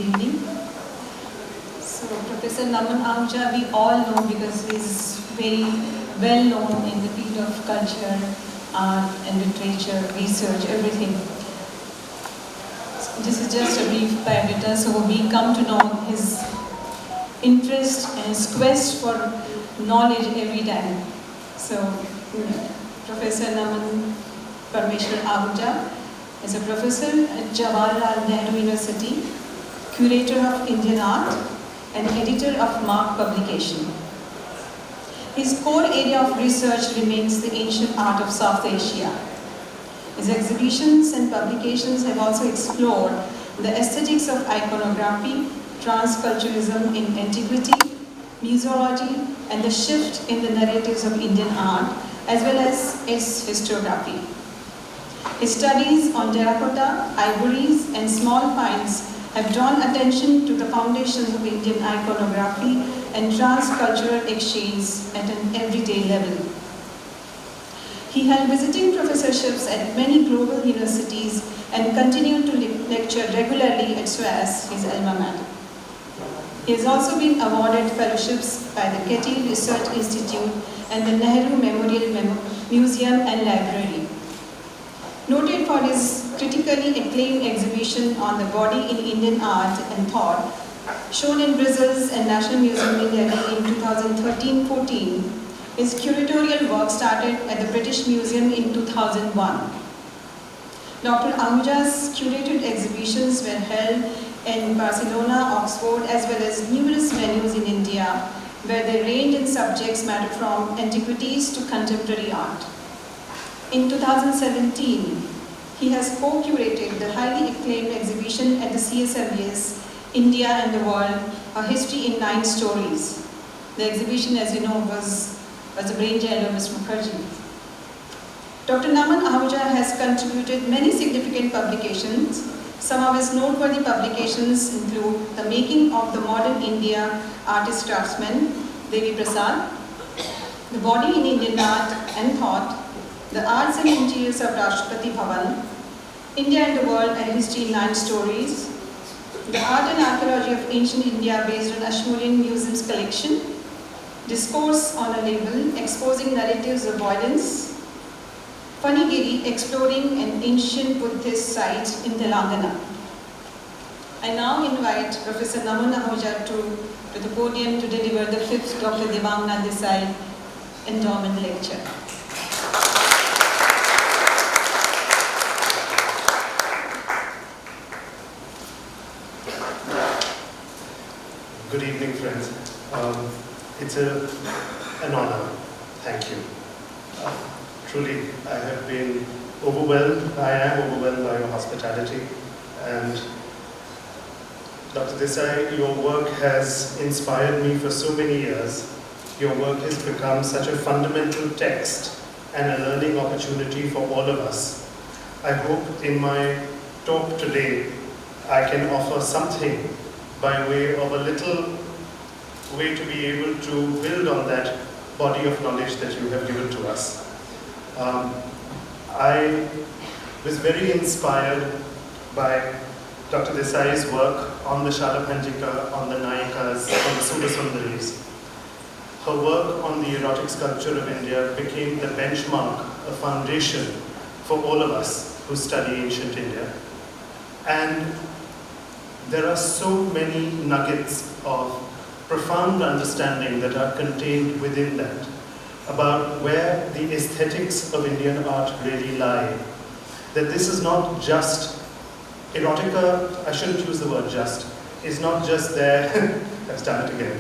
evening. So Professor Ahuja, we all know because he is very well known in the field of culture, art and literature, research, everything. So this is just a brief biodata, so we come to know his interest and his quest for knowledge every time. So Professor Naman Parmeshwar Ahuja is a professor at Jawaharlal Nehru University, curator of Indian art, and editor of Mark publication. His core area of research remains the ancient art of South Asia. His exhibitions and publications have also explored the aesthetics of iconography, transculturalism in antiquity, museology, and the shift in the narratives of Indian art, as well as its historiography. His studies on terracotta, ivories, and small finds have drawn attention to the foundations of Indian iconography and transcultural exchange at an everyday level. He held visiting professorships at many global universities and continued to lecture regularly at SOAS, his alma mater. He has also been awarded fellowships by the Getty Research Institute and the Nehru Memorial Museum and Library. Noted for his critically acclaimed exhibition on the body in Indian art and thought, shown in Brussels and National Museum in Delhi in 2013-14, his curatorial work started at the British Museum in 2001. Dr. Ahuja's curated exhibitions were held in Barcelona, Oxford, as well as numerous venues in India, where they range in subjects matter from antiquities to contemporary art. In 2017, he has co-curated the highly acclaimed exhibition at the CSME's India and the World, A History in 9 Stories. The exhibition, as you know, was the brainchild of Mr. Mukherjee. Dr. Naman Ahuja has contributed many significant publications. Some of his noteworthy publications include The Making of the Modern India Artist Craftsman, Devi Prasad, The Body in Indian Art and Thought, The Arts and Interiors of Rashtrapati Bhavan, India and the World, A History in 9 Stories, The Art and Archaeology of Ancient India based on Ashmolean Museum's collection, Discourse on a Label, Exposing Narratives of Violence, Fanigiri, Exploring an Ancient Buddhist Site in Telangana. I now invite Professor Naman Ahuja to the podium to deliver the 5th Dr. Devangana Desai Endowment Lecture. Good evening, friends. It's an honor. Thank you. Truly, I have been overwhelmed. I am overwhelmed by your hospitality. And Dr. Desai, your work has inspired me for so many years. Your work has become such a fundamental text and a learning opportunity for all of us. I hope in my talk today, I can offer something by way of a little way to be able to build on that body of knowledge that you have given to us. I was very inspired by Dr. Desai's work on the Shalapanjika, on the Nayakas, on the Sundasundaris. Her work on the erotic sculpture of India became the benchmark, a foundation for all of us who study ancient India. And there are so many nuggets of profound understanding that are contained within that, about where the aesthetics of Indian art really lie. That this is not just, erotica, I shouldn't use the word just, is not just there, I've done it again,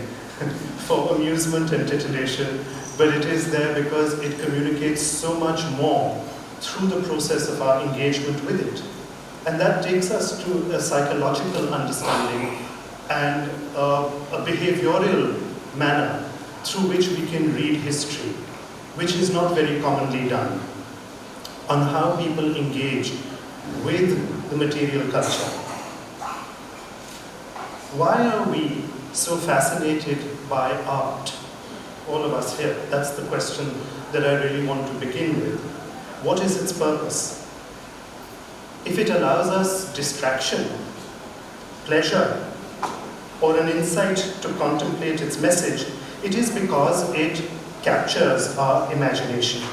for amusement and titillation, but it is there because it communicates so much more through the process of our engagement with it. And that takes us to a psychological understanding and a behavioral manner through which we can read history, which is not very commonly done, on how people engage with the material culture. Why are we so fascinated by art, all of us here? That's the question that I really want to begin with. What is its purpose? If it allows us distraction, pleasure, or an insight to contemplate its message, it is because it captures our imagination.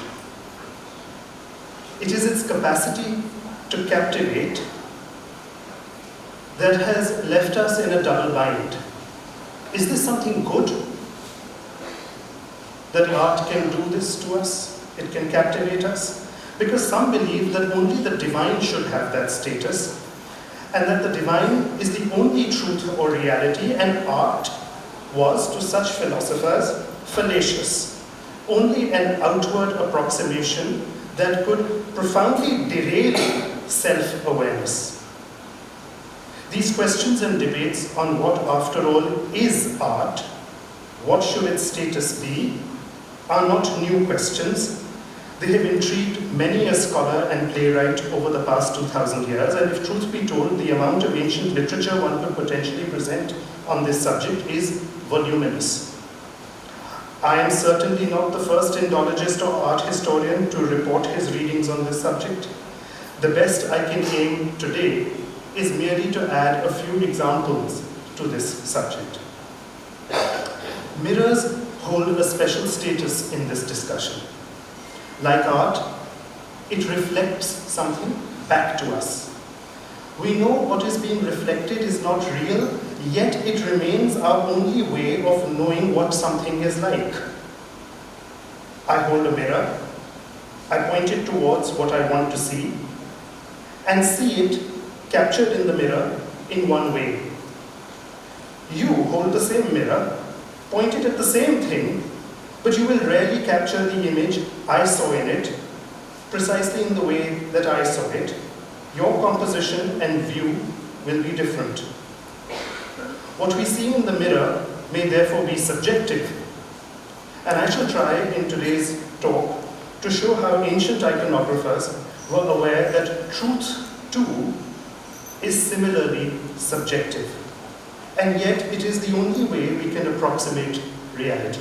It is its capacity to captivate that has left us in a double bind. Is this something good? That art can do this to us? It can captivate us? Because some believe that only the divine should have that status, and that the divine is the only truth or reality, and art was, to such philosophers, fallacious, only an outward approximation that could profoundly derail self-awareness. These questions and debates on what, after all, is art, what should its status be, are not new questions. They have intrigued many a scholar and playwright over the past 2,000 years, and if truth be told, the amount of ancient literature one could potentially present on this subject is voluminous. I am certainly not the first Indologist or art historian to report his readings on this subject. The best I can aim today is merely to add a few examples to this subject. Mirrors hold a special status in this discussion. Like art, it reflects something back to us. We know what is being reflected is not real, yet it remains our only way of knowing what something is like. I hold a mirror, I point it towards what I want to see, and see it captured in the mirror in one way. You hold the same mirror, point it at the same thing, but you will rarely capture the image I saw in it, precisely in the way that I saw it. Your composition and view will be different. What we see in the mirror may therefore be subjective, and I shall try in today's talk to show how ancient iconographers were aware that truth too is similarly subjective, and yet it is the only way we can approximate reality.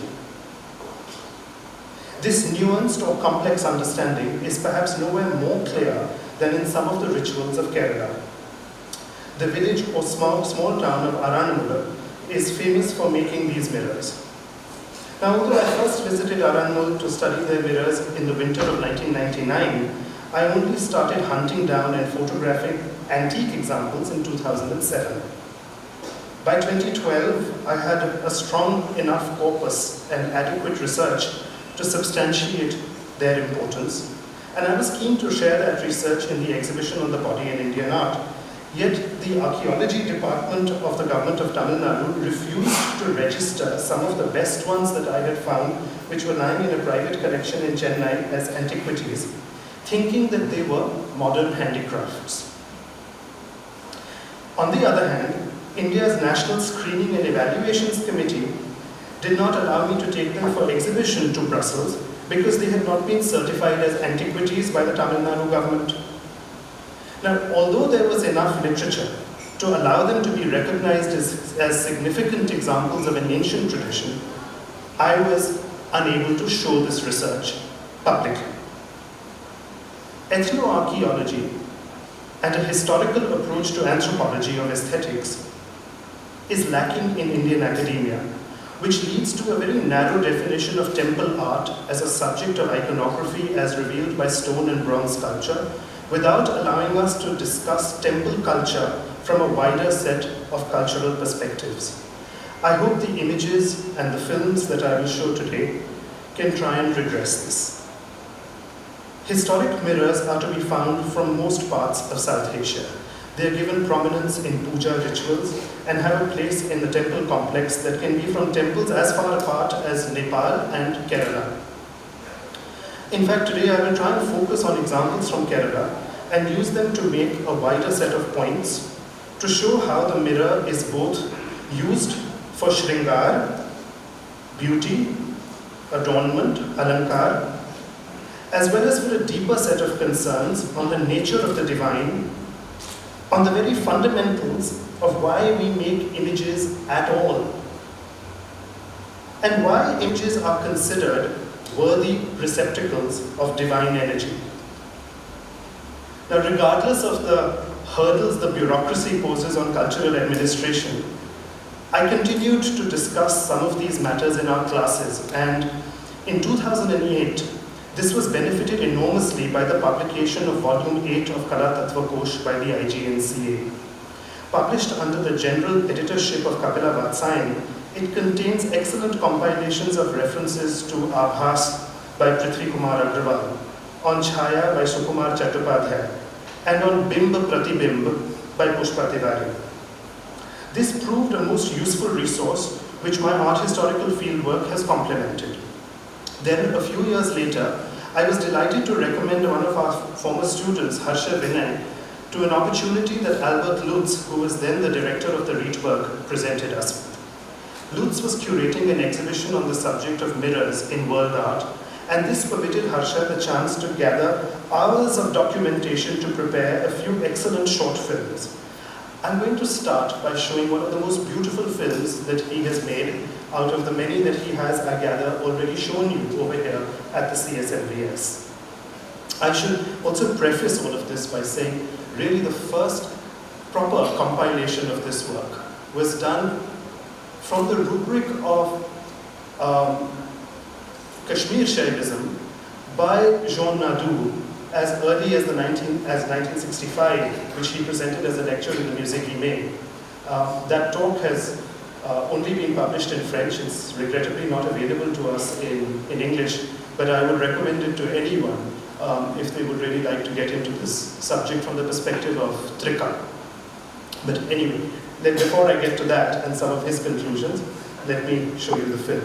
This nuanced or complex understanding is perhaps nowhere more clear than in some of the rituals of Kerala. The village or small town of Aranmula is famous for making these mirrors. Now, although I first visited Aranmul to study their mirrors in the winter of 1999, I only started hunting down and photographing antique examples in 2007. By 2012, I had a strong enough corpus and adequate research to substantiate their importance, and I was keen to share that research in the exhibition on the body in Indian art. Yet the archaeology department of the government of Tamil Nadu refused to register some of the best ones that I had found, which were lying in a private collection in Chennai as antiquities, thinking that they were modern handicrafts. On the other hand, India's National Screening and Evaluations Committee did not allow me to take them for exhibition to Brussels because they had not been certified as antiquities by the Tamil Nadu government. Now, although there was enough literature to allow them to be recognized as significant examples of an ancient tradition, I was unable to show this research publicly. Ethnoarchaeology and a historical approach to anthropology of aesthetics is lacking in Indian academia, which leads to a very narrow definition of temple art as a subject of iconography as revealed by stone and bronze sculpture, without allowing us to discuss temple culture from a wider set of cultural perspectives. I hope the images and the films that I will show today can try and redress this. Historic mirrors are to be found from most parts of South Asia. They are given prominence in puja rituals and have a place in the temple complex that can be from temples as far apart as Nepal and Kerala. In fact, today I will try and focus on examples from Kerala and use them to make a wider set of points to show how the mirror is both used for shringar, beauty, adornment, alankar, as well as for a deeper set of concerns on the nature of the divine, on the very fundamentals of why we make images at all, and why images are considered worthy receptacles of divine energy. Now, regardless of the hurdles the bureaucracy poses on cultural administration, I continued to discuss some of these matters in our classes, and in 2008, this was benefited enormously by the publication of Volume 8 of Kala Tattva Kosh by the IGNCA. Published under the general editorship of Kapila Vatsayan, it contains excellent compilations of references to Abhas by Prithvi Kumar Agrawal, on chhaya by Sukumar Chattopadhyay, and on bimba pratibimba by Pushpa Tiwari. This proved a most useful resource which my art historical fieldwork has complemented. Then, a few years later, I was delighted to recommend one of our former students, Harsha Vinay, to an opportunity that Albert Lutz, who was then the director of the Rietberg, presented us with. Lutz was curating an exhibition on the subject of mirrors in world art, and this permitted Harsha the chance to gather hours of documentation to prepare a few excellent short films. I'm going to start by showing one of the most beautiful films that he has made out of the many that he has, I gather, already shown you over here at the CSMVS. I should also preface all of this by saying, really the first proper compilation of this work was done from the rubric of Kashmir Shaivism by Jean Nadu as early as 1965, which he presented as a lecture in the Musée Guimet. That talk has only been published in French. It's regrettably not available to us in English, but I would recommend it to anyone if they would really like to get into this subject from the perspective of Trika. But anyway, then before I get to that and some of his conclusions, let me show you the film.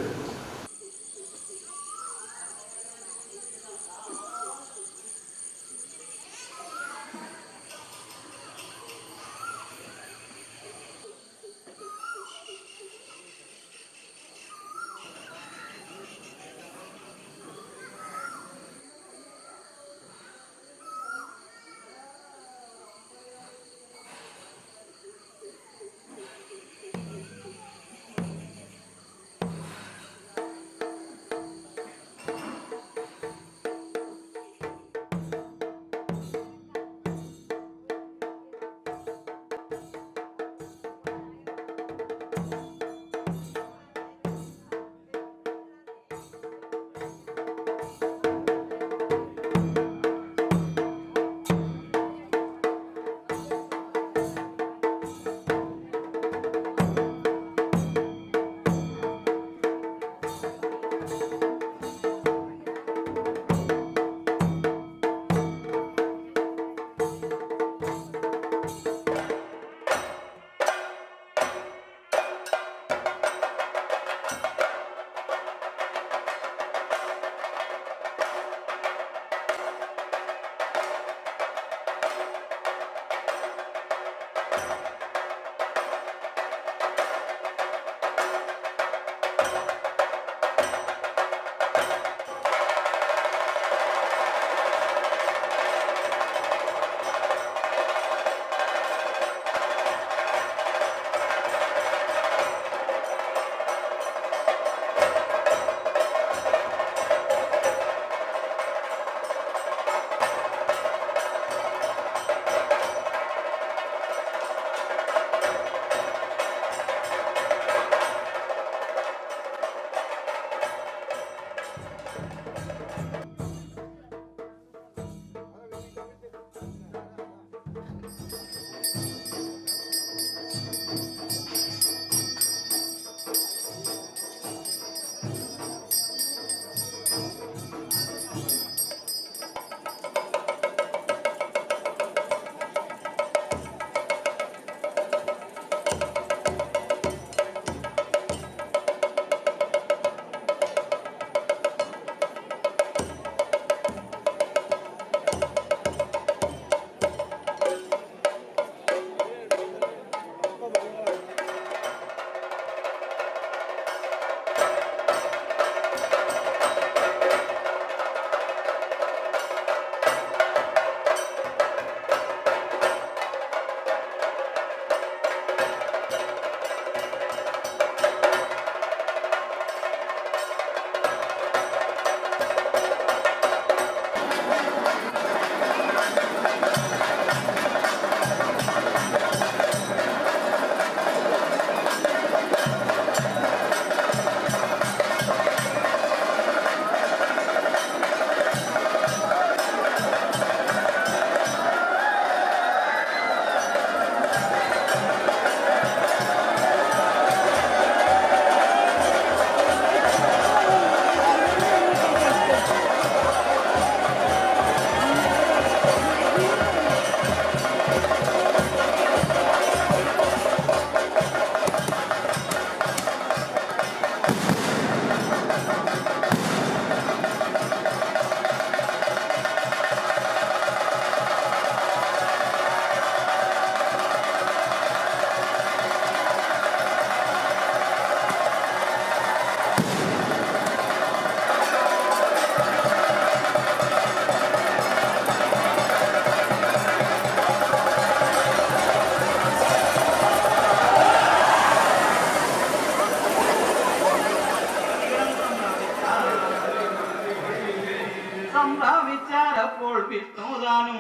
സംപ്രാപിച്ചപ്പോൾ വിഷ്ണുദാനം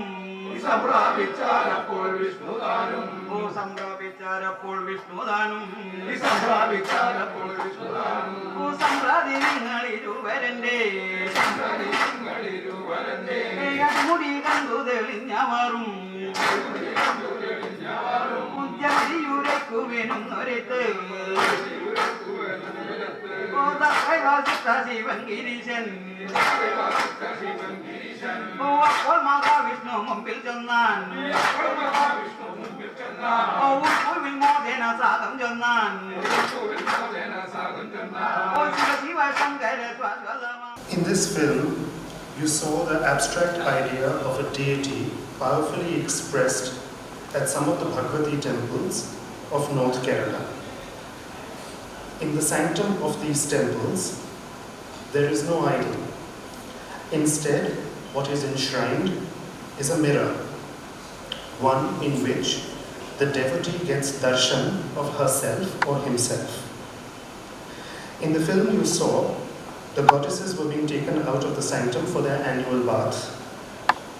സംപ്രാപിച്ചാലപ്പോൾ വിഷ്ണുദാനം ഓ സംപ്രാപിച്ചാലപ്പോൾ വിഷ്ണുദാനം സംപ്രാപിച്ചാലപ്പോൾ വിഷ്ണുദാനം ഓ സംപ്രാതി നിങ്ങളിരുവരന്റെ മുടി കണ്ടു തെളിഞ്ഞവറും ഉജ്ജരിയുരക്കുവെന്നൊരിത്ത് ഓ ദൈവാസിഷ്ട ശിവൻ ഗിരീശൻ ഓ അപ്പോൾ മഹാവിഷ്ണു മുമ്പിൽ ചെന്നാൻ ഓ ഉൾവിൽ മോചന സാഗം ചെന്നാൻ ഓ Shiva Shiva Shankara സ്വാഗതമാ. In this film, you saw the abstract idea of a deity powerfully expressed at some of the Bhagavati temples of North Kerala. In the sanctum of these temples, there is no idol. Instead, what is enshrined is a mirror, one in which the devotee gets darshan of herself or himself. In the film you saw, the goddesses were being taken out of the sanctum for their annual bath.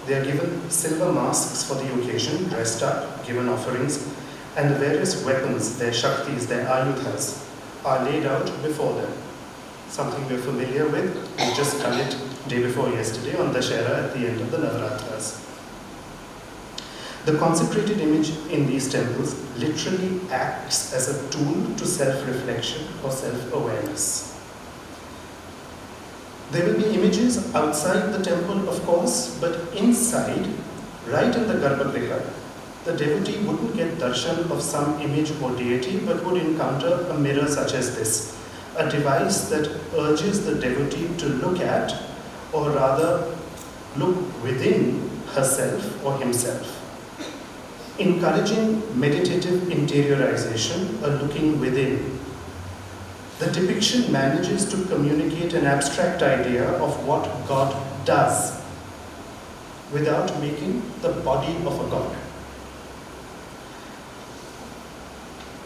They are given silver masks for the occasion, dressed up, given offerings, and the various weapons, their shaktis, their ayudhas, are laid out before them. Something we're familiar with. We just done it day before yesterday on Dashera at the end of the Navaratras. The consecrated image in these temples literally acts as a tool to self-reflection or self-awareness. There will be images outside the temple, of course, but inside, right in the Garbhagriha, the devotee wouldn't get darshan of some image or deity, but would encounter a mirror such as this, a device that urges the devotee to look at, or rather, look within herself or himself, encouraging meditative interiorization, a looking within. The depiction manages to communicate an abstract idea of what God does without making the body of a god.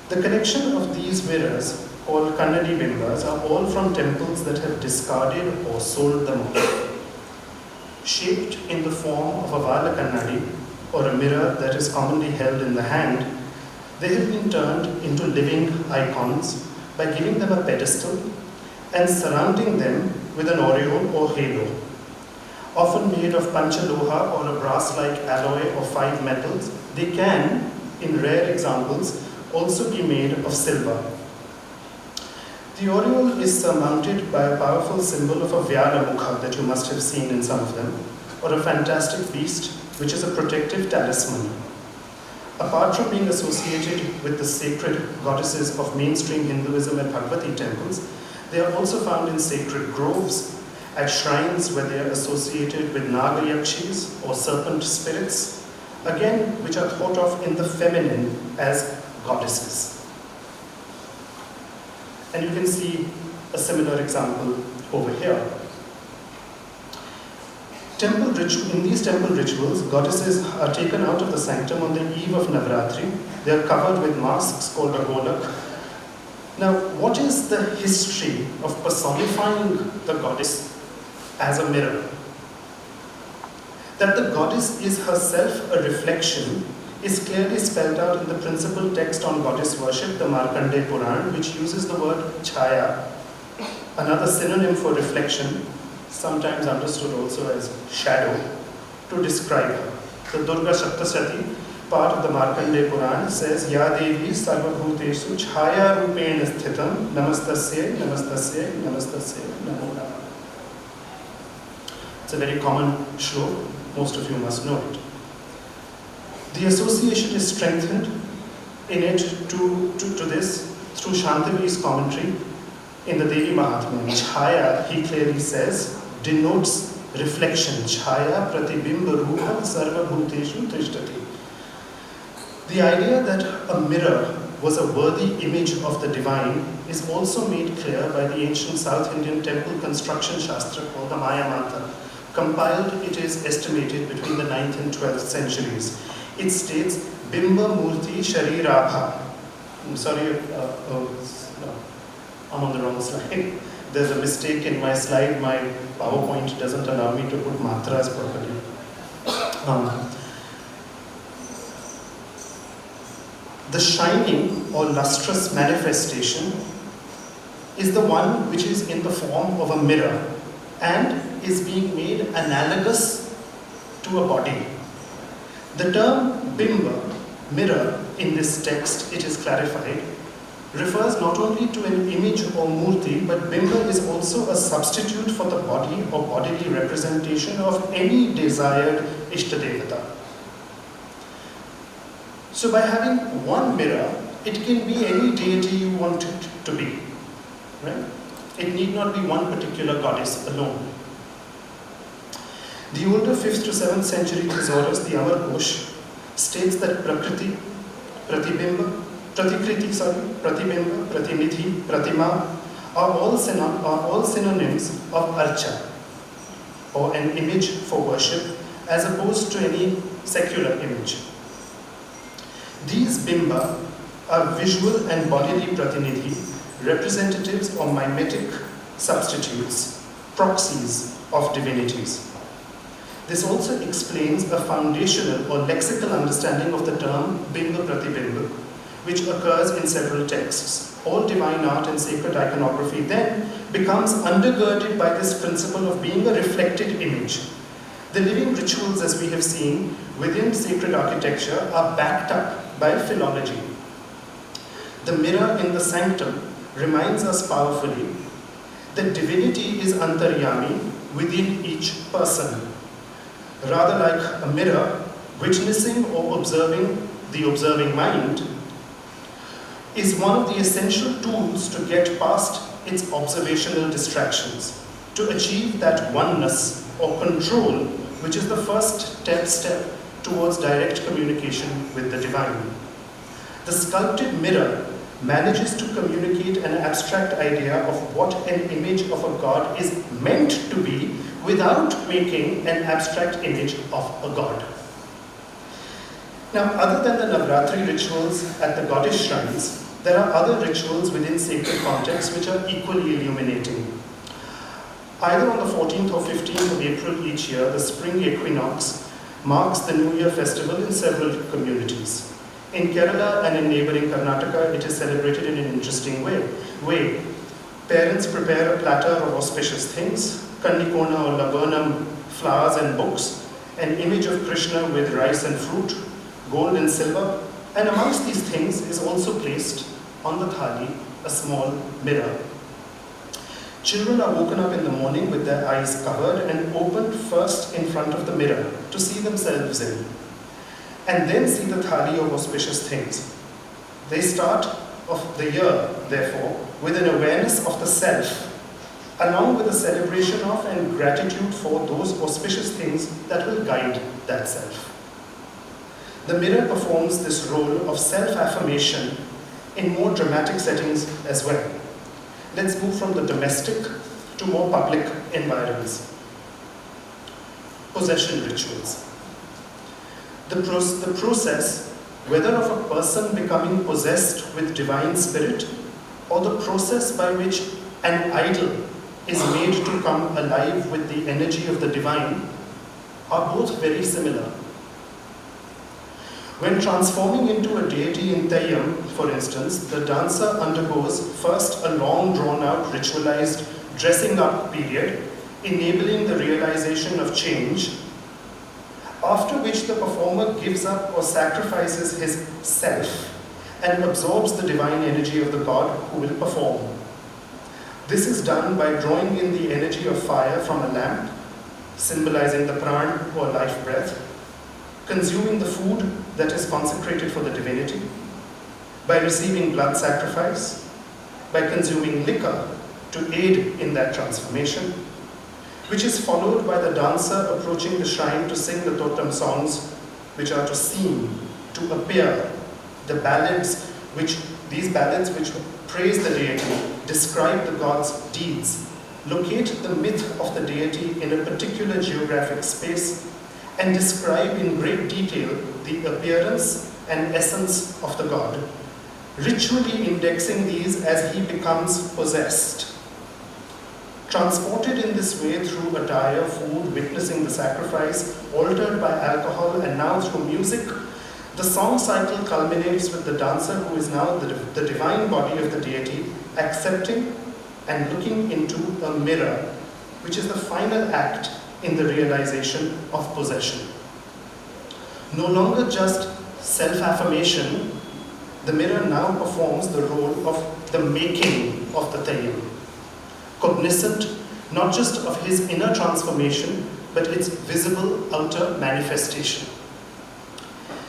The collection of these mirrors, called pratibimba, are all from temples that have discarded or sold them off. Shaped in the form of a vala kannadi, or a mirror that is commonly held in the hand, they have been turned into living icons by giving them a pedestal and surrounding them with an aureole or halo. Often made of panchaloha or a brass-like alloy of 5 metals, they can, in rare examples, also be made of silver. The aureole is surmounted by a powerful symbol of a Vyālamukha that you must have seen in some of them, or a fantastic beast, which is a protective talisman. Apart from being associated with the sacred goddesses of mainstream Hinduism at Bhagavati temples, they are also found in sacred groves, at shrines where they are associated with Nagayakshis or serpent spirits, again which are thought of in the feminine as goddesses. And you can see a similar example over here. In these temple rituals, goddesses are taken out of the sanctum on the eve of Navaratri. They are covered with masks called a golak. Now, what is the history of personifying the goddess as a mirror? That the goddess is herself a reflection is clearly spelled out in the principal text on goddess worship, the Markandeya Purana, which uses the word chhaya, another synonym for reflection, sometimes understood also as shadow, to describe her. The Durga Saptasati, part of the Markandeya Purana, says, Ya Devi Sarvabhuteshu Chhaya Rupena Sthitam Namastasya Namastasya Namastasya Namo Namah. It's a very common shlok, most of you must know it. The association is strengthened in it to this through Shantavi's commentary in the Devi Mahatmya. Chhaya, he clearly says, denotes reflection. Chhaya pratibimba rupa sarvabhuteshu tishtati. The idea that a mirror was a worthy image of the divine is also made clear by the ancient South Indian temple construction shastra called the Maya Mantra. Compiled, it is estimated, between the 9th and 12th centuries. It states, Bimba Murti Sharirabha. I'm sorry, no, I'm on the wrong slide. there's a mistake in my slide. My PowerPoint doesn't allow me to put matras properly. The shining or lustrous manifestation is the one which is in the form of a mirror and is being made analogous to a body. The term bimba, mirror, in this text, it is clarified, refers not only to an image or murti, but bimba is also a substitute for the body or bodily representation of any desired Ishtadevata. So by having one mirror, it can be any deity you want it to be. Right? It need not be one particular goddess alone. The older 5th to 7th century thesaurus, the Amar Ghosh, states that pratibimba, pratibimba, pratinidhi, pratima are all synonyms of archa, or an image for worship, as opposed to any secular image. These bimba are visual and bodily pratinidhi, representatives or mimetic substitutes, proxies of divinities. This also explains a foundational or lexical understanding of the term bimba pratibimba, which occurs in several texts. All divine art and sacred iconography then becomes undergirded by this principle of being a reflected image. The living rituals, as we have seen, within sacred architecture are backed up by philology. The mirror in the sanctum reminds us powerfully that divinity is antaryami within each person. Rather like a mirror, witnessing or observing the observing mind is one of the essential tools to get past its observational distractions, to achieve that oneness or control, which is the first step towards direct communication with the divine. The sculpted mirror manages to communicate an abstract idea of what an image of a god is meant to be without making an abstract image of a god. Now, other than the Navratri rituals at the goddess shrines, there are other rituals within sacred contexts which are equally illuminating. Either on the 14th or 15th of April each year, the spring equinox marks the New Year festival in several communities. In Kerala and in neighboring Karnataka, it is celebrated in an interesting way. Parents prepare a platter of auspicious things, kannikona or laburnum, flowers and books, an image of Krishna with rice and fruit, gold and silver, and amongst these things is also placed on the thali a small mirror. Children are woken up in the morning with their eyes covered and opened first in front of the mirror to see themselves in, and then see the thali of auspicious things. They start off the year, therefore, with an awareness of the self, along with a celebration of and gratitude for those auspicious things that will guide that self. The mirror performs this role of self-affirmation in more dramatic settings as well. Let's move from the domestic to more public environments. Possession rituals. The process, whether of a person becoming possessed with divine spirit or the process by which an idol is made to come alive with the energy of the divine, are both very similar. When transforming into a deity in Theyyam, for instance, the dancer undergoes first a long drawn-out ritualized dressing up period, enabling the realization of change, after which the performer gives up or sacrifices his self and absorbs the divine energy of the god who will perform. This is done by drawing in the energy of fire from a lamp, symbolizing the pran or life breath, consuming the food that is consecrated for the divinity, by receiving blood sacrifice, by consuming liquor to aid in that transformation, which is followed by the dancer approaching the shrine to sing the totem songs, which are to seem, to appear, these ballads which praise the deity, describe the god's deeds, locate the myth of the deity in a particular geographic space, and describe in great detail the appearance and essence of the god, ritually indexing these as he becomes possessed. transported in this way through attire, food, witnessing the sacrifice, altered by alcohol, and now through music, the song cycle culminates with the dancer, who is now the divine body of the deity, accepting and looking into a mirror, which is the final act in the realization of possession. No longer just self-affirmation, the mirror now performs the role of the making of the Tayyam, cognizant not just of his inner transformation, but its visible outer manifestation.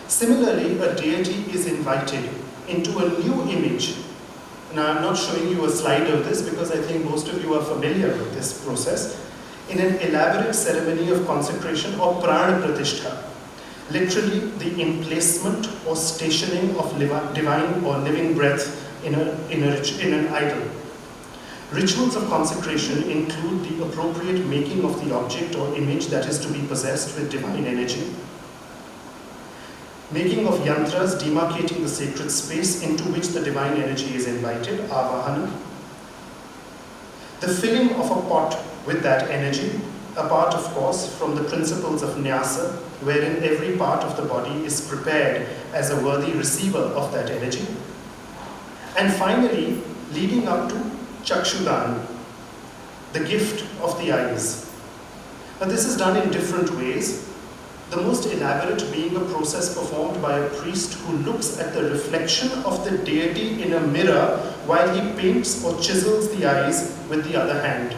Similarly, a deity is invited into a new image. Now, I'm not showing you a slide of this because I think most of you are familiar with this process, in an elaborate ceremony of consecration or prana pratishtha, literally the emplacement or stationing of divine or living breath in an idol. Rituals of consecration include the appropriate making of the object or image that is to be possessed with divine energy, making of yantras demarcating the sacred space into which the divine energy is invited, avahana, the filling of a pot with that energy, apart of course from the principles of nyasa, wherein every part of the body is prepared as a worthy receiver of that energy, and finally leading up to chakshudan, the gift of the eyes. Now this is done in different ways, the most elaborate being a process performed by a priest who looks at the reflection of the deity in a mirror while he paints or chisels the eyes with the other hand.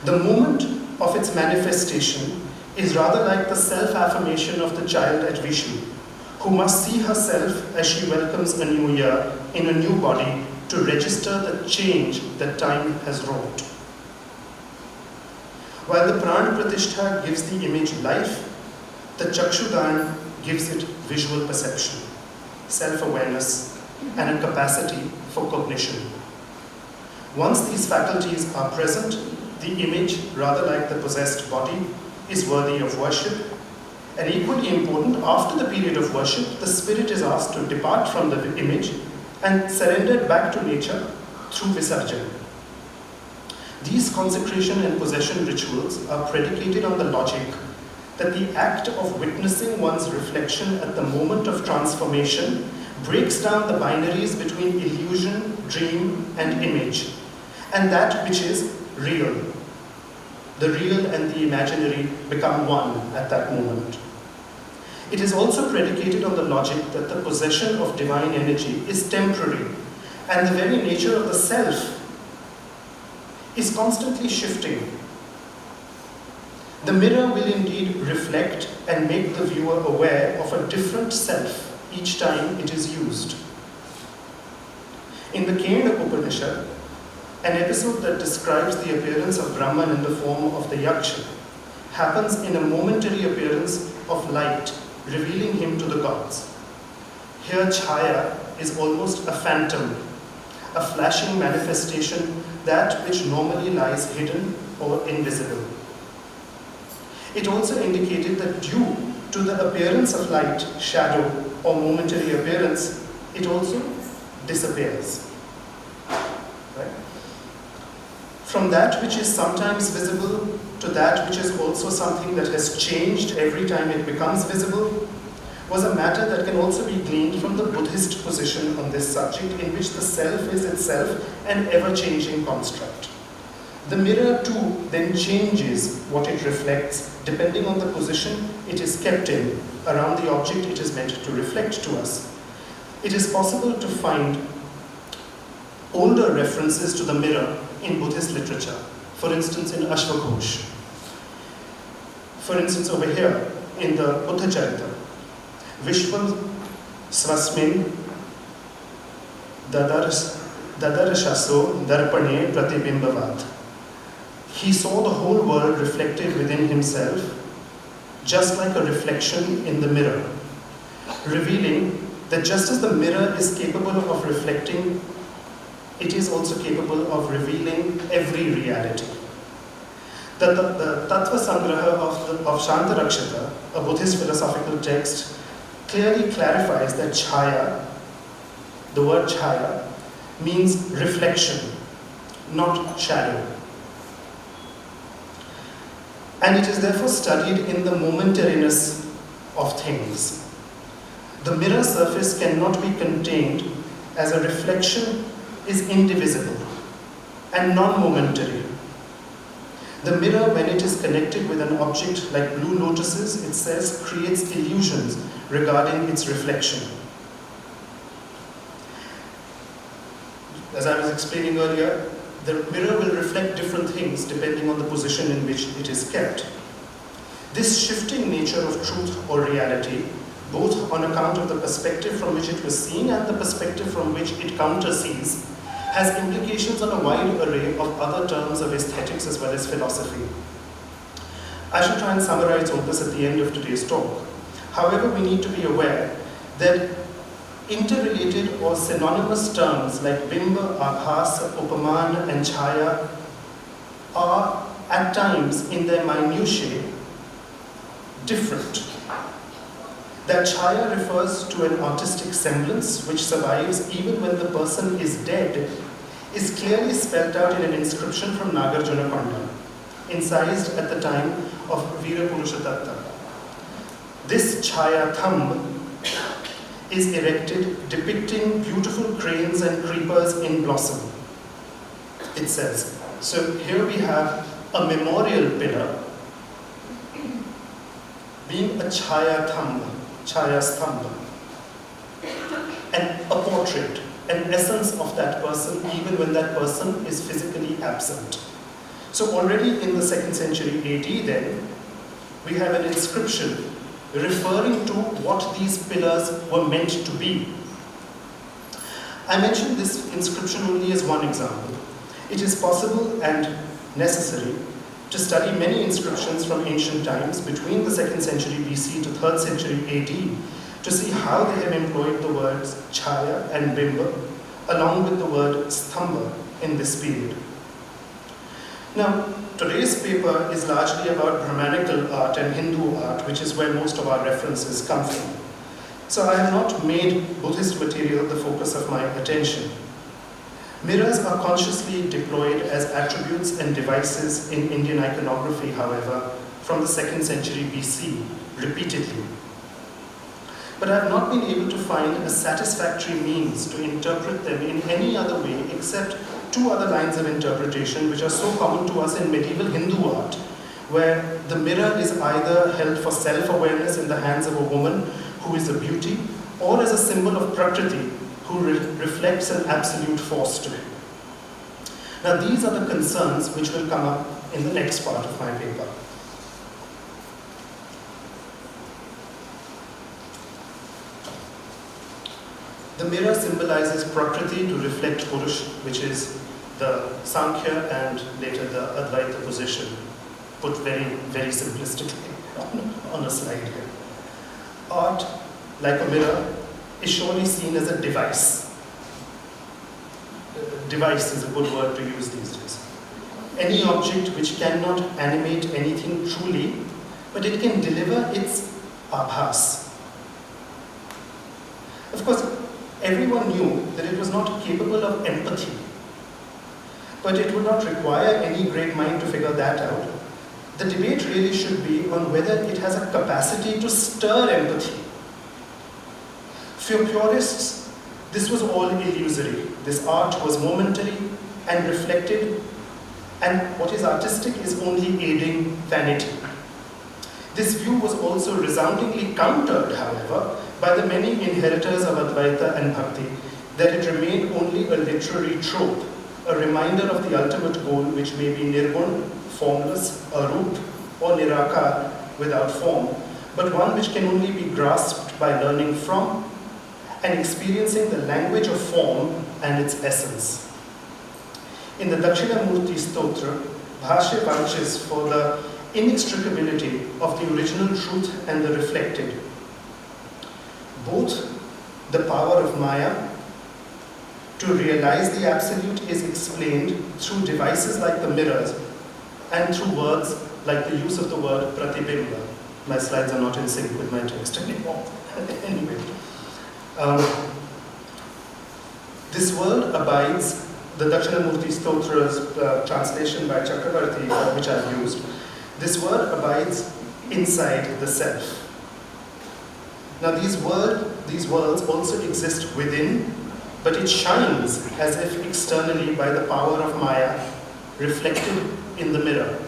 The moment of its manifestation is rather like the self-affirmation of the child at Vishu, who must see herself as she welcomes a new year in a new body to register the change that time has wrought. While the prana pratishtha gives the image life, the chakshudan gives it visual perception, self-awareness, and a capacity for cognition. Once these faculties are present, the image, rather like the possessed body, is worthy of worship. And equally important, after the period of worship, the spirit is asked to depart from the image and surrendered back to nature through visarjana. These consecration and possession rituals are predicated on the logic that the act of witnessing one's reflection at the moment of transformation breaks down the binaries between illusion, dream, and image, and that which is real. The real and the imaginary become one at that moment. It is also predicated on the logic that the possession of divine energy is temporary, and the very nature of the self is constantly shifting. The mirror will indeed reflect and make the viewer aware of a different self each time it is used. In the Kena Upanishad, an episode that describes the appearance of Brahman in the form of the Yaksha happens in a momentary appearance of light, revealing him to the gods. Here chhaya is almost a phantom, a flashing manifestation, that which normally lies hidden or invisible. It also indicated that due to the appearance of light, shadow, or momentary appearance, it also disappears. Right? From that which is sometimes visible to that which is also something that has changed every time it becomes visible, was a matter that can also be gleaned from the Buddhist position on this subject, in which the self is itself an ever-changing construct. The mirror too then changes what it reflects depending on the position it is kept in around the object it is meant to reflect to us. It is possible to find older references to the mirror in Buddhist literature, for instance in Ashwaghosh. For instance over here in the Buddha Charita, Vishwam Swasmin Dadarashaso darpaṇa pratibimbavat. He saw the whole world reflected within himself, just like a reflection in the mirror, revealing that just as the mirror is capable of reflecting, it is also capable of revealing every reality. The Tattva Sangraha of Shantarakshita, a Buddhist philosophical text, clearly clarifies that chhaya, the word chhaya, means reflection, not shadow. And it is therefore studied in the momentariness of things. The mirror surface cannot be contained, as a reflection is indivisible and non-momentary. The mirror, when it is connected with an object like blue lotuses, it says, creates illusions regarding its reflection. As I was explaining earlier, the mirror will reflect different things depending on the position in which it is kept. This shifting nature of truth or reality, both on account of the perspective from which it was seen and the perspective from which it countersees, has implications on a wide array of other terms of aesthetics as well as philosophy. I shall try and summarize all this at the end of today's talk. However, we need to be aware that interrelated or synonymous terms like bimba, abhas, upaman, and chhaya are at times in their minutiae different. That chhaya refers to an artistic semblance which survives even when the person is dead, is clearly spelled out in an inscription from Nagarjuna Konda, incised at the time of Veerapurusha. This chhaya thumb is erected depicting beautiful cranes and creepers in blossom, it says. So here we have a memorial pillar being a chhaya thumb, chhaya stambha, and a portrait, an essence of that person even when that person is physically absent. So already in the 2nd century AD then, we have an inscription referring to what these pillars were meant to be. I mentioned this inscription only as one example. It is possible and necessary to study many inscriptions from ancient times between the 2nd century BC to 3rd century AD to see how they have employed the words chhaya and bimba along with the word stambha in this period. Now, today's paper is largely about Brahmanical art and Hindu art, which is where most of our references come from. So I have not made Buddhist material the focus of my attention. Mirrors are consciously deployed as attributes and devices in Indian iconography, however, from the 2nd century BC, repeatedly. But I have not been able to find a satisfactory means to interpret them in any other way except 2 other lines of interpretation which are so common to us in medieval Hindu art, where the mirror is either held for self-awareness in the hands of a woman who is a beauty, or as a symbol of Prakriti, who reflects an absolute force to him. Now these are the concerns which will come up in the next part of my paper. The mirror symbolizes Prakriti to reflect Purush, which is the Sankhya and later the Advaita position, put very, very simplistically on a slide here. Art, like a mirror, is surely seen as a device. Device is a good word to use these days. Any object which cannot animate anything truly, but it can deliver its abhas. Of course, everyone knew that it was not capable of empathy, but it would not require any great mind to figure that out. The debate really should be on whether it has a capacity to stir empathy. For purists, this was all illusory. This art was momentary and reflected, and what is artistic is only aiding vanity. This view was also resoundingly countered, however, by the many inheritors of Advaita and Bhakti, that it remained only a literary trope, a reminder of the ultimate goal, which may be nirgun, formless, arup, or nirakar, without form, but one which can only be grasped by learning from and experiencing the language of form and its essence. In the Dakshinamurti Stotra, Bhashya vouches for the inextricability of the original truth and the reflected. Both the power of Maya to realize the absolute is explained through devices like the mirrors and through words like the use of the word pratibimba. My slides are not in sync with my text anymore. Anyway. This world abides the Dakshinamurti Stotra's translation by Chakravarti, which I've used, this word abides inside the self. Now these worlds also exist within, but it shines as if externally by the power of Maya, reflected in the mirror.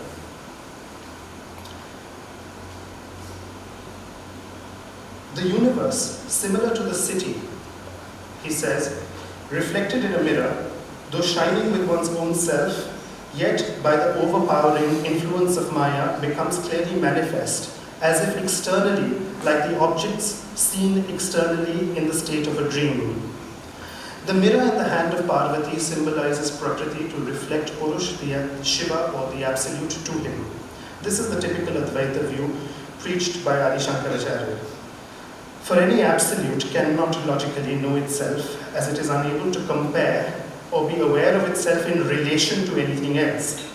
The universe, similar to the city, he says, reflected in a mirror, though shining with one's own self, yet by the overpowering influence of Maya becomes clearly manifest, as if externally, like the objects seen externally in the state of a dream. The mirror in the hand of Parvati symbolizes Prakriti to reflect Purush, the Shiva or the Absolute, to him. This is the typical Advaita view preached by Adi Shankaracharya. For any absolute cannot logically know itself, as it is unable to compare or be aware of itself in relation to anything else.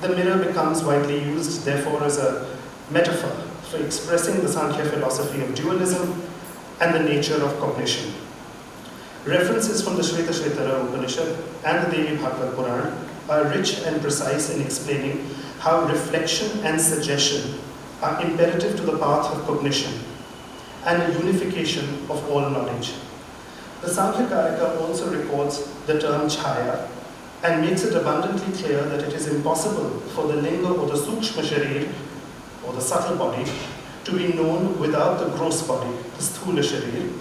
The mirror becomes widely used, therefore, as a metaphor for expressing the Sankhya philosophy of dualism and the nature of cognition. References from the Shveta Upanishad and the Devi Bhagavad Purana are rich and precise in explaining how reflection and suggestion are imperative to the path of cognition and a unification of all knowledge. The Sankhya Karika also records the term chhaya and makes it abundantly clear that it is impossible for the linga or the sukshma sharir, or the subtle body, to be known without the gross body, the sthula sharir,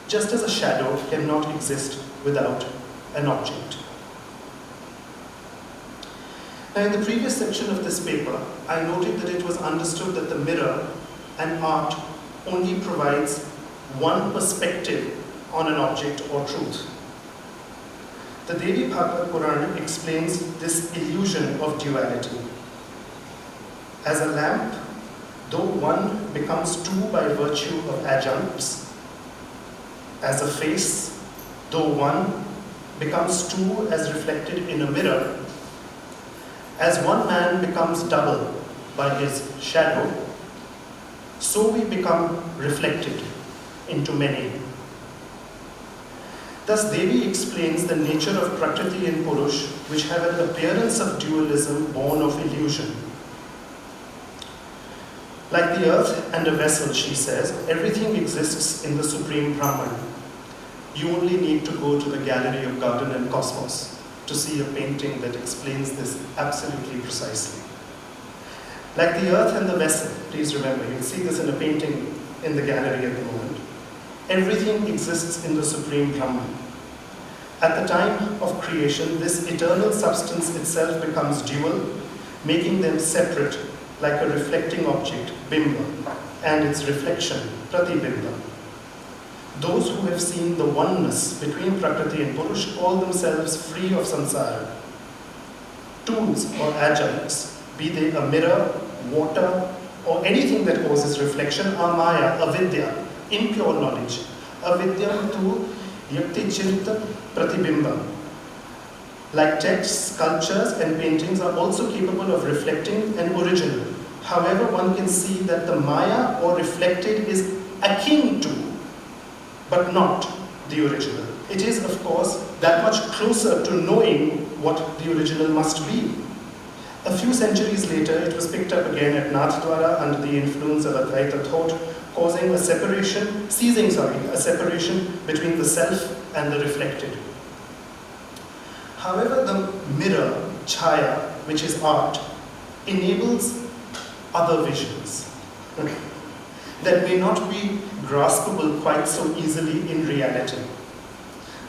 just as a shadow cannot exist without an object. Now, in the previous section of this paper, I noted that it was understood that the mirror and art only provides one perspective on an object or truth. The Devi Bhagavad Purana explains this illusion of duality. As a lamp, though one becomes two by virtue of adjuncts, as a face, though one becomes two as reflected in a mirror, as one man becomes double by his shadow, so we become reflected into many. Thus Devi explains the nature of Prakriti and Purush, which have an appearance of dualism born of illusion. Like the earth and a vessel, she says, everything exists in the Supreme Brahman. You only need to go to the Gallery of Garden and Cosmos to see a painting that explains this absolutely precisely. Like the earth and the vessel, please remember, you'll see this in a painting in the gallery at the moment. Everything exists in the Supreme Brahman. At the time of creation, this eternal substance itself becomes dual, making them separate like a reflecting object, bimba, and its reflection, pratibimba. Those who have seen the oneness between Prakriti and Purush call themselves free of samsara. Tools or adjuncts, be they a mirror, water, or anything that causes reflection, are maya, avidya, impure knowledge. Avidya tu yakti chirita pratibimba. Like texts, sculptures, and paintings are also capable of reflecting an original. However, one can see that the maya or reflected is akin to, but not the original. It is, of course, that much closer to knowing what the original must be. A few centuries later, it was picked up again at Nathdwara under the influence of Advaita thought, causing a separation between the self and the reflected. However, the mirror, chhaya, which is art, enables other visions that may not be graspable quite so easily in reality.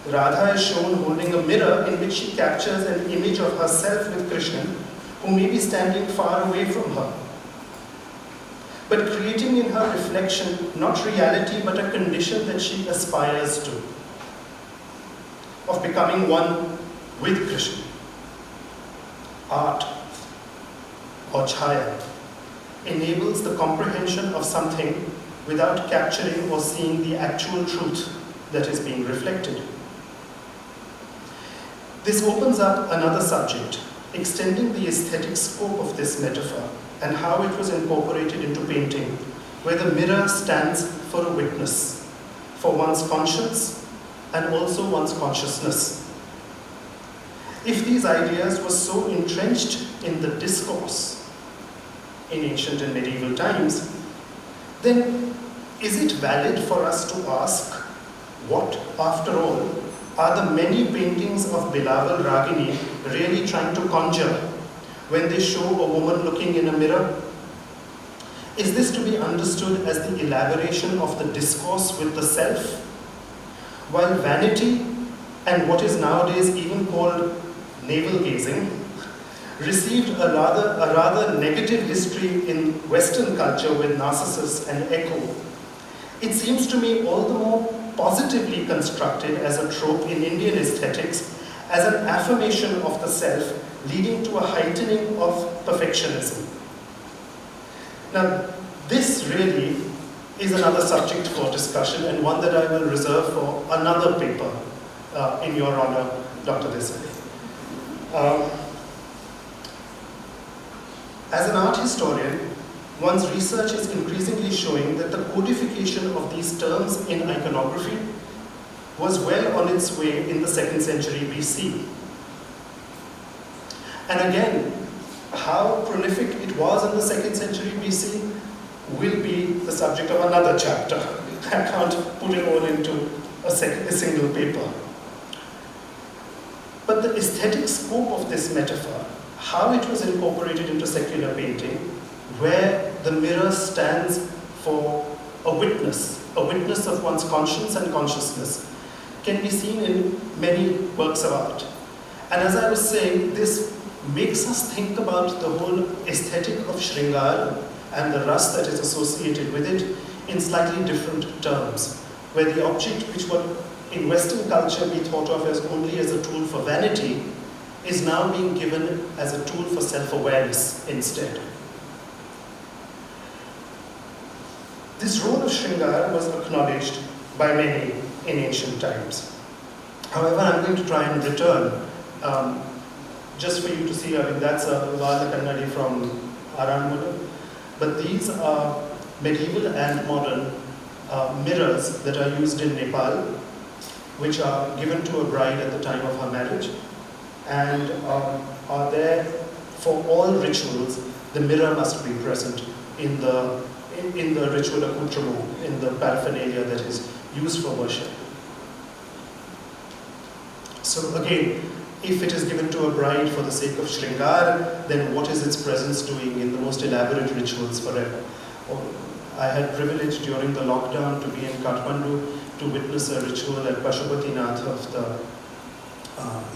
Radha is shown holding a mirror in which she captures an image of herself with Krishna, who may be standing far away from her, but creating in her reflection not reality but a condition that she aspires to, of becoming one with Krishna. Art, or chhaya, enables the comprehension of something without capturing or seeing the actual truth that is being reflected. This opens up another subject, extending the aesthetic scope of this metaphor and how it was incorporated into painting, where the mirror stands for a witness, for one's conscience and also one's consciousness. If these ideas were so entrenched in the discourse in ancient and medieval times, then is it valid for us to ask what, after all, are the many paintings of Bilawal Ragini really trying to conjure when they show a woman looking in a mirror? Is this to be understood as the elaboration of the discourse with the self? While vanity and what is nowadays even called navel-gazing received a rather negative history in Western culture with Narcissus and Echo, it seems to me all the more positively constructed as a trope in Indian aesthetics as an affirmation of the self leading to a heightening of perfectionism. Now, this really is another subject for discussion and one that I will reserve for another paper in your honor, Dr. Desai. As an art historian, one's research is increasingly showing that the codification of these terms in iconography was well on its way in the 2nd century BC. And again, how prolific it was in the 2nd century BC will be the subject of another chapter. I can't put it all into a single paper. But the aesthetic scope of this metaphor, how it was incorporated into secular painting, where the mirror stands for a witness of one's conscience and consciousness, can be seen in many works of art. And as I was saying, this makes us think about the whole aesthetic of Shringar and the rust that is associated with it in slightly different terms, where the object which would in Western culture be thought of as only as a tool for vanity is now being given as a tool for self-awareness instead. This role of Shringar was acknowledged by many in ancient times. However, I'm going to try and return, just for you to see, I mean, that's a Vasa Kannadi from Aranmula, but these are medieval and modern mirrors that are used in Nepal, which are given to a bride at the time of her marriage, and are there for all rituals. The mirror must be present in the ritual accoutrement, in the paraphernalia that is used for worship. So again, if it is given to a bride for the sake of Shringar, then what is its presence doing in the most elaborate rituals forever? I had privilege during the lockdown to be in Kathmandu to witness a ritual at Pashupatinath of the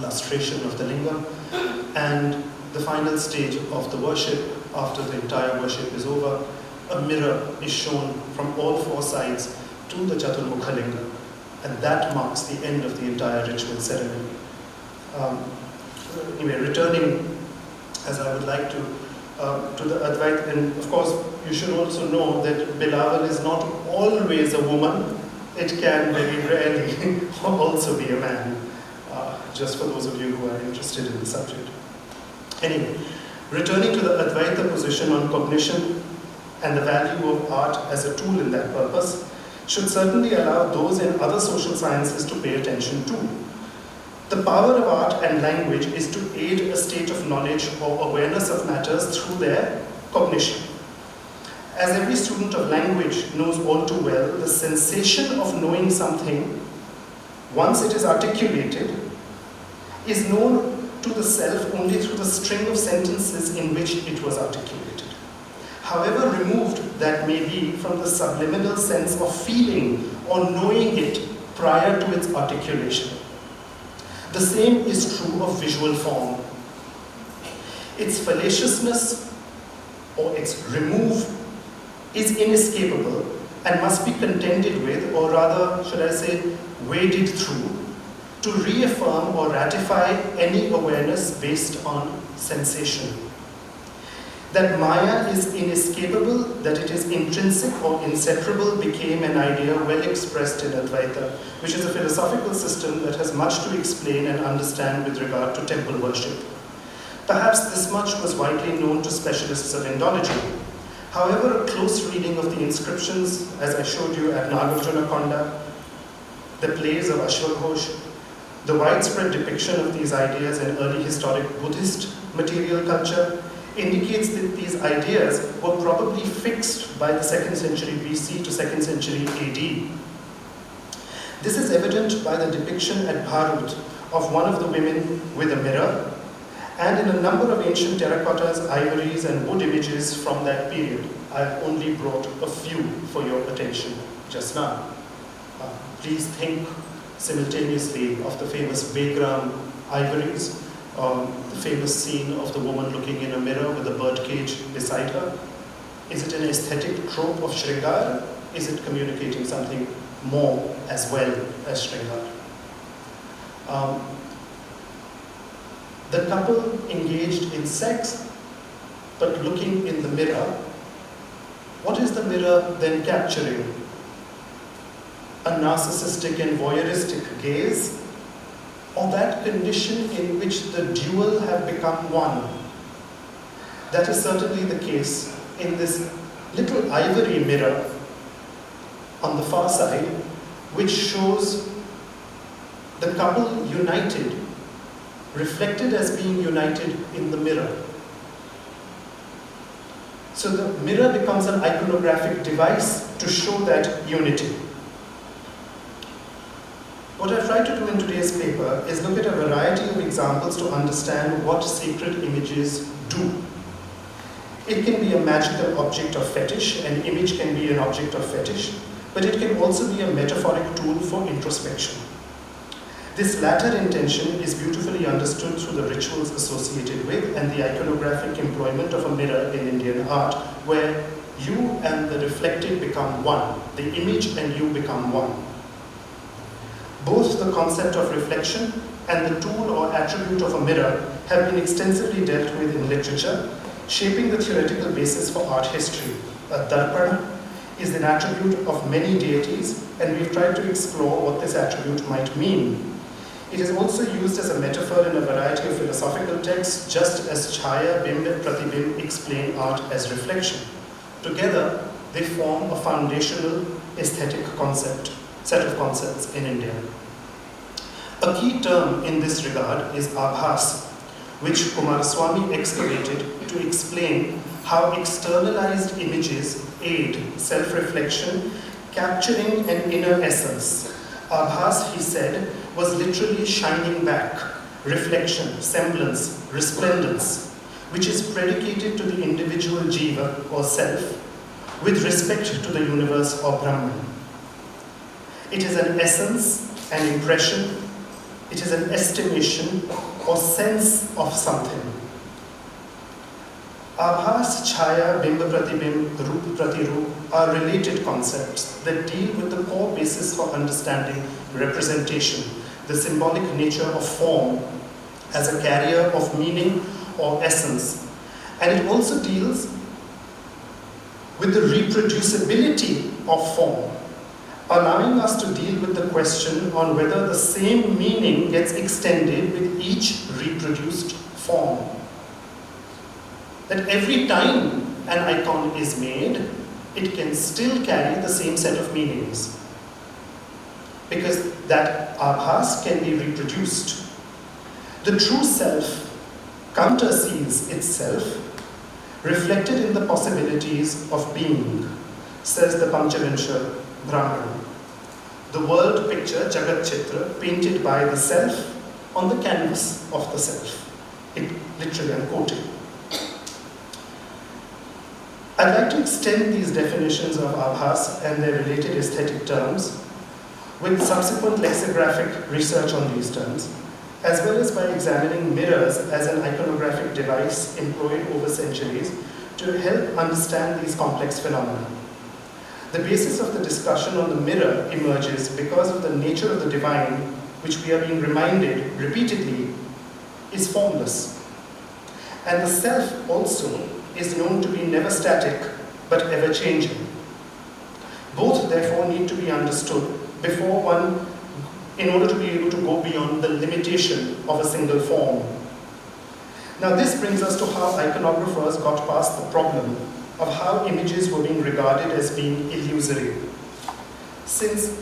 lustration of the lingam, and the final stage of the worship, after the entire worship is over, a mirror is shown from all four sides to the Chaturmukha linga, and that marks the end of the entire ritual ceremony. Anyway, returning as I would like to the Advaita, and of course you should also know that Bilawal is not always a woman. It can very rarely also be a man, just for those of you who are interested in the subject. Anyway, returning to the Advaita position on cognition and the value of art as a tool in that purpose should certainly allow those in other social sciences to pay attention too. The power of art and language is to aid a state of knowledge or awareness of matters through their cognition. As every student of language knows all too well, the sensation of knowing something, once it is articulated, is known to the self only through the string of sentences in which it was articulated. However removed that may be from the subliminal sense of feeling or knowing it prior to its articulation. The same is true of visual form. Its fallaciousness or its remove is inescapable and must be contended with, or rather, should I say, waded through, to reaffirm or ratify any awareness based on sensation. That Maya is inescapable, that it is intrinsic or inseparable, became an idea well expressed in Advaita, which is a philosophical system that has much to explain and understand with regard to temple worship. Perhaps this much was widely known to specialists of Indology. However, a close reading of the inscriptions, as I showed you at Nagarjunakonda, the plays of Ashwaghosh, The widespread depiction of these ideas in early historic Buddhist material culture indicates that these ideas were probably fixed by the 2nd century BC to 2nd century AD. This is evident by the depiction at Bharut of one of the women with a mirror, and in a number of ancient terracottas, ivories, and wood images from that period. I've only brought a few for your attention just now. Please think simultaneously of the famous Begram ivories, the famous scene of the woman looking in a mirror with a birdcage beside her. Is it an aesthetic trope of Shringar? Is it communicating something more as well as Shringar? The couple engaged in sex, but looking in the mirror. What is the mirror then capturing? A narcissistic and voyeuristic gaze, or that condition in which the dual have become one? That is certainly the case in this little ivory mirror on the far side, which shows the couple united, reflected as being united in the mirror. So the mirror becomes an iconographic device to show that unity. What I've tried to do in today's paper is look at a variety of examples to understand what sacred images do. It can be a magical object of fetish, an image can be an object of fetish, but it can also be a metaphoric tool for introspection. This latter intention is beautifully understood through the rituals associated with and the iconographic employment of a mirror in Indian art, where you and the reflected become one, the image and you become one. Both the concept of reflection and the tool or attribute of a mirror have been extensively dealt with in literature, shaping the theoretical basis for art history. A darpaṇa is an attribute of many deities, and we've tried to explore what this attribute might mean. It is also used as a metaphor in a variety of philosophical texts, just as chhaya, bimba, pratibimba explain art as reflection. Together, they form a foundational aesthetic set of concepts in India. A key term in this regard is abhas, which Kumaraswamy excavated to explain how externalized images aid self-reflection, capturing an inner essence. Abhas, he said, was literally shining back, reflection, semblance, resplendence, which is predicated to the individual jiva or self with respect to the universe or Brahman. It is an essence, an impression, it is an estimation or sense of something. Abhas, chhaya, bimba, pratibimba, rup, pratirup are related concepts that deal with the core basis for understanding representation, the symbolic nature of form as a carrier of meaning or essence. And it also deals with the reproducibility of form, allowing us to deal with the question on whether the same meaning gets extended with each reproduced form. That every time an icon is made, it can still carry the same set of meanings, because that abhas can be reproduced. The true self countersees itself, reflected in the possibilities of being, says the Panchavinsha Brahmana. The world picture, Jagat Chitra, painted by the self on the canvas of the self. It literally, I'm quoting. I'd like to extend these definitions of abhas and their related aesthetic terms with subsequent lexicographic research on these terms, as well as by examining mirrors as an iconographic device employed over centuries to help understand these complex phenomena. The basis of the discussion on the mirror emerges because of the nature of the divine, which we are being reminded repeatedly is formless. And the self also is known to be never static, but ever-changing. Both, therefore, need to be understood in order to be able to go beyond the limitation of a single form. Now, this brings us to how iconographers got past the problem of how images were being regarded as being illusory. Since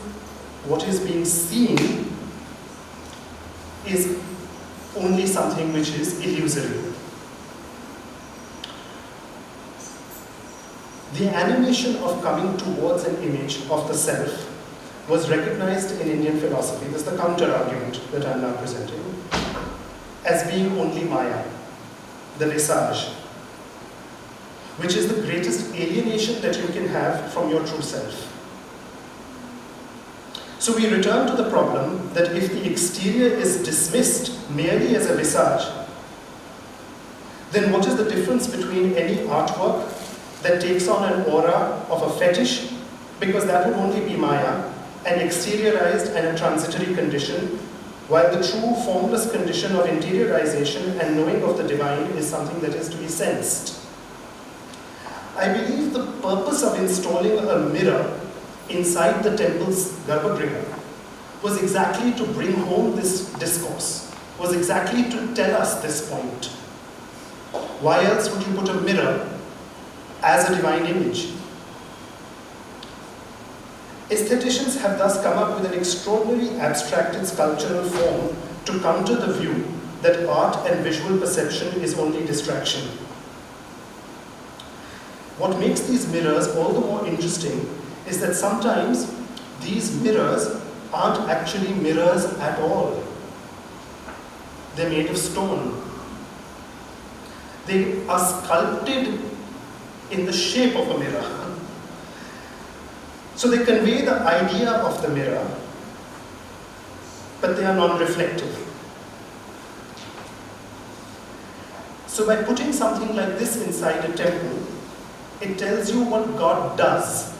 what is being seen is only something which is illusory. The animation of coming towards an image of the self was recognized in Indian philosophy, this is the counter-argument that I am now presenting, as being only Maya, the visage, which is the greatest alienation that you can have from your true self. So we return to the problem that if the exterior is dismissed merely as a visage, then what is the difference between any artwork that takes on an aura of a fetish, because that would only be Maya, an exteriorized and a transitory condition, while the true formless condition of interiorization and knowing of the divine is something that is to be sensed. I believe the purpose of installing a mirror inside the temple's garbhagriha was exactly to bring home this discourse, was exactly to tell us this point. Why else would you put a mirror as a divine image? Aestheticians have thus come up with an extraordinarily abstracted sculptural form to counter the view that art and visual perception is only distraction. What makes these mirrors all the more interesting is that sometimes these mirrors aren't actually mirrors at all. They're made of stone. They are sculpted in the shape of a mirror. So they convey the idea of the mirror, but they are non-reflective. So by putting something like this inside a temple, it tells you what God does,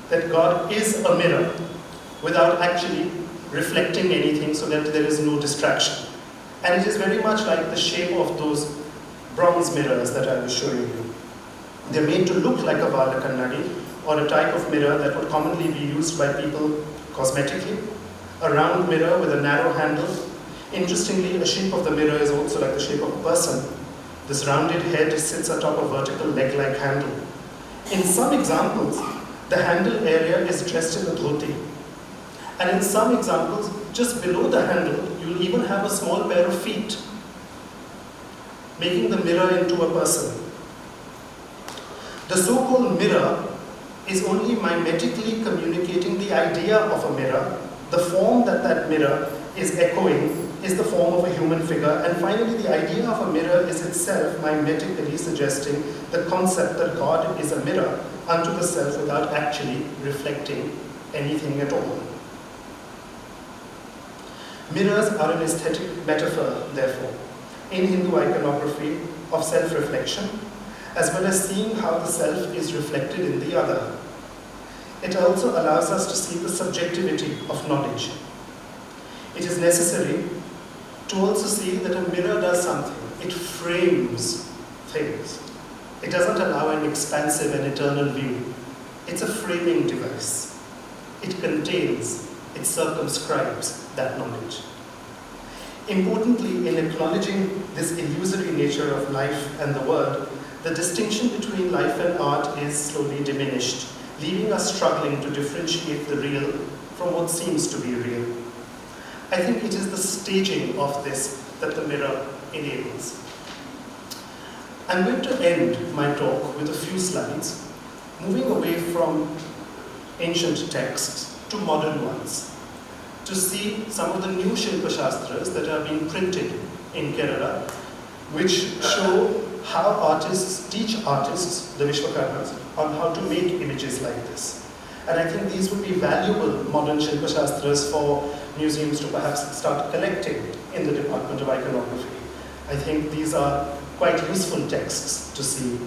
that God is a mirror without actually reflecting anything, so that there is no distraction. And it is very much like the shape of those bronze mirrors that I was showing you. They're made to look like a Vala Kannadi, or a type of mirror that would commonly be used by people cosmetically. A round mirror with a narrow handle. Interestingly, the shape of the mirror is also like the shape of a person. This rounded head sits atop a vertical leg-like handle. In some examples, the handle area is dressed in a dhoti. And in some examples, just below the handle, you'll even have a small pair of feet, making the mirror into a person. The so-called mirror is only mimetically communicating the idea of a mirror. The form that that mirror is echoing is the form of a human figure, and finally the idea of a mirror is itself mimetically suggesting the concept that God is a mirror unto the self without actually reflecting anything at all. Mirrors are an aesthetic metaphor, therefore, in Hindu iconography of self-reflection, as well as seeing how the self is reflected in the other. It also allows us to see the subjectivity of knowledge. It is necessary to also see that a mirror does something. It frames things. It doesn't allow an expansive and eternal view. It's a framing device. It contains, it circumscribes that knowledge. Importantly, in acknowledging this illusory nature of life and the world, the distinction between life and art is slowly diminished, leaving us struggling to differentiate the real from what seems to be real. I think it is the staging of this that the mirror enables. I'm going to end my talk with a few slides, moving away from ancient texts to modern ones, to see some of the new Shilpa Shastras that are being printed in Kerala, which show how artists teach artists, the Vishwakarmas, on how to make images like this. And I think these would be valuable modern Shilpa Shastras for museums to perhaps start collecting in the Department of Iconography. I think these are quite useful texts to see.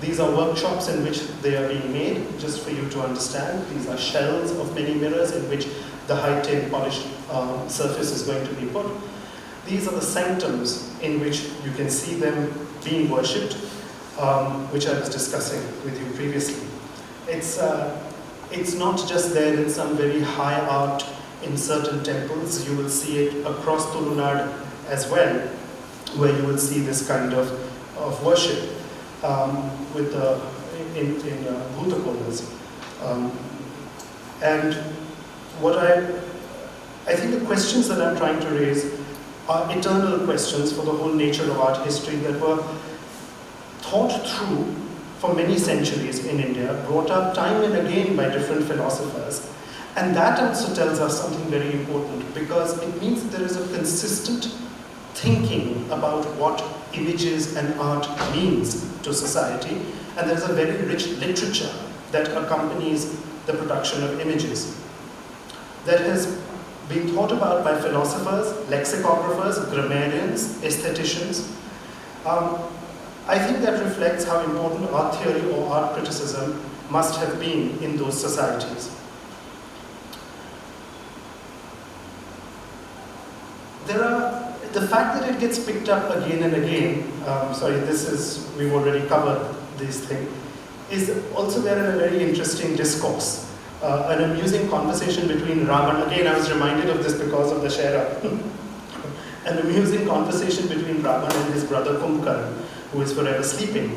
These are workshops in which they are being made, just for you to understand. These are shells of many mirrors in which the high-tin polished surface is going to be put. These are the sanctums in which you can see them being worshipped, which I was discussing with you previously. It's not just there in some very high art in certain temples. You will see it across Tulunad as well, where you will see this kind of worship with in Bhutakolas. And what I think the questions that I'm trying to raise are eternal questions for the whole nature of art history that were thought through for many centuries in India, brought up time and again by different philosophers. And that also tells us something very important, because it means that there is a consistent thinking about what images and art means to society, and there's a very rich literature that accompanies the production of images that has been thought about by philosophers, lexicographers, grammarians, aestheticians. I think that reflects how important art theory or art criticism must have been in those societies. The fact that it gets picked up again and again, we've already covered this thing, is also there in a very interesting discourse. An amusing conversation between Ravan, again I was reminded of this because of the Shera, an amusing conversation between Ravan and his brother Kumbhakaran, who is forever sleeping.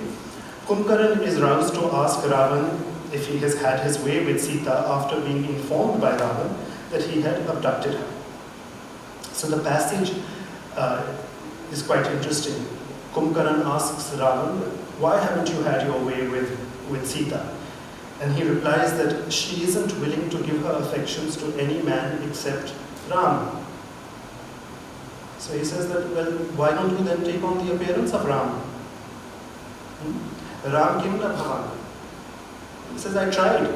Kumbhakaran is roused to ask Ravan if he has had his way with Sita after being informed by Ravan that he had abducted her. So the passage is quite interesting. Kumbhakaran asks Ravan, why haven't you had your way with Sita? And he replies that she isn't willing to give her affections to any man except Ram. So he says that, well, why don't you then take on the appearance of Ram? Ram kim na bhavan. He says, I tried.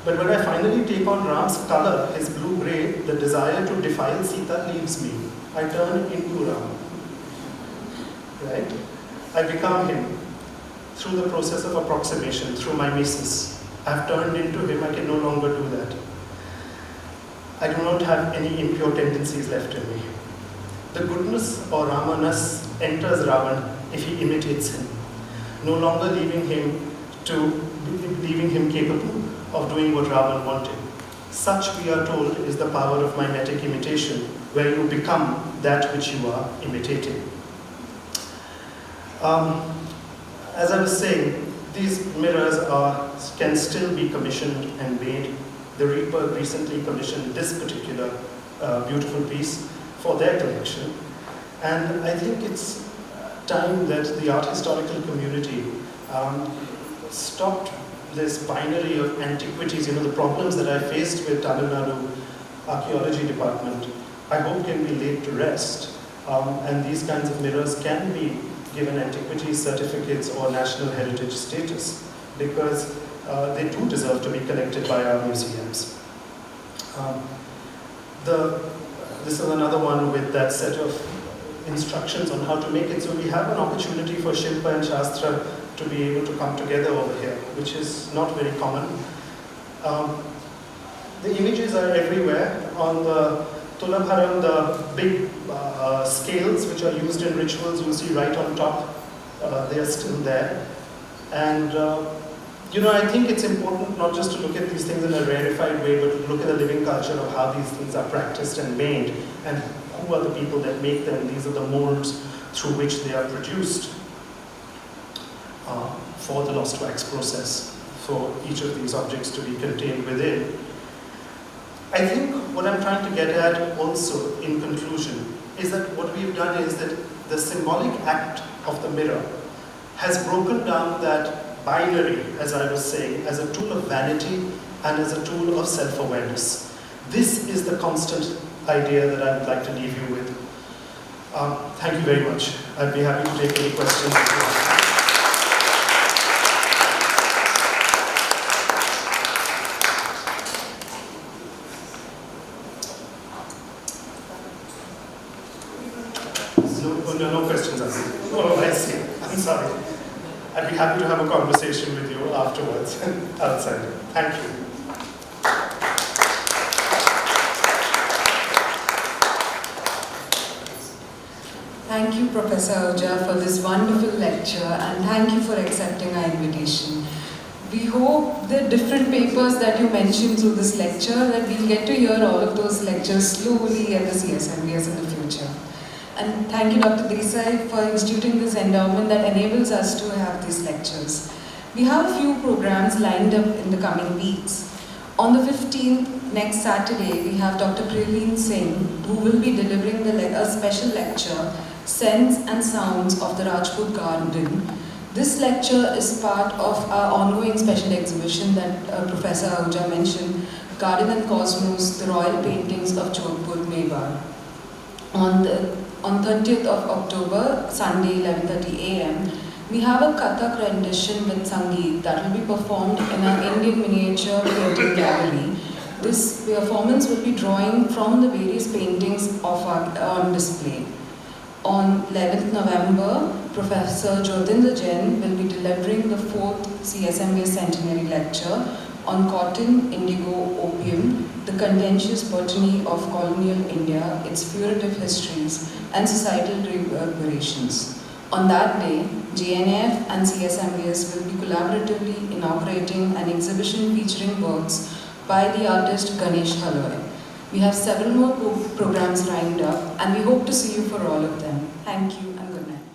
But when I finally take on Ram's color, his blue-grey, the desire to defile Sita leaves me. I turn into Ram. Right? I become him through the process of approximation, through mimesis. I've turned into him, I can no longer do that. I do not have any impure tendencies left in me. The goodness or Ramanas enters Ravan if he imitates him, no longer leaving him capable of doing what Ravan wanted. Such, we are told, is the power of mimetic imitation, where you become that which you are imitating. As I was saying, these mirrors can still be commissioned and made. The Reaper recently commissioned this particular beautiful piece for their collection. And I think it's time that the art historical community stopped this binary of antiquities. You know, the problems that I faced with Tamil Nadu archaeology department, I hope can be laid to rest. And these kinds of mirrors can be given antiquity certificates or national heritage status, because they too deserve to be collected by our museums. This is another one with that set of instructions on how to make it. So we have an opportunity for Shilpa and Shastra to be able to come together over here, which is not very common. The images are everywhere. On the Tulabharam, the big scales which are used in rituals, you see right on top, they are still there. And I think it's important not just to look at these things in a rarefied way, but to look at the living culture of how these things are practiced and made, and who are the people that make them. These are the molds through which they are produced for the lost wax process, for each of these objects to be contained within. I think what I'm trying to get at also in conclusion is that what we've done is that the symbolic act of the mirror has broken down that binary, as I was saying, as a tool of vanity and as a tool of self-awareness. This is the constant idea that I would like to leave you with. Thank you very much. I'd be happy to take any questions. No questions asked. Oh, I see. I'm sorry. I'd be happy to have a conversation with you afterwards, outside. Thank you. Thank you, Professor Ahuja, for this wonderful lecture, and thank you for accepting our invitation. We hope the different papers that you mentioned through this lecture, that we'll get to hear all of those lectures slowly at the CSMBS in the future. And thank you, Dr. Desai, for instituting this endowment that enables us to have these lectures. We have a few programs lined up in the coming weeks. On the 15th, next Saturday, we have Dr. Praleen Singh, who will be delivering a special lecture, Scents and Sounds of the Rajput Garden. This lecture is part of our ongoing special exhibition that Professor Ahuja mentioned, Garden and Cosmos, the Royal Paintings of Jodhpur, Mewar. On 30th of October, Sunday, 11:30 a.m., we have a Kathak rendition with Sangeet that will be performed in our Indian miniature painting gallery. This performance will be drawing from the various paintings on display. On 11th November, Professor Jyotindra Jain will be delivering the 4th CSMA Centenary Lecture on Cotton, Indigo, Opium, the contentious botany of colonial India, its furtive histories, and societal reverberations. On that day, JNF and CSMBS will be collaboratively inaugurating an exhibition featuring works by the artist Ganesh Haloi. We have several more programs lined up, and we hope to see you for all of them. Thank you and good night.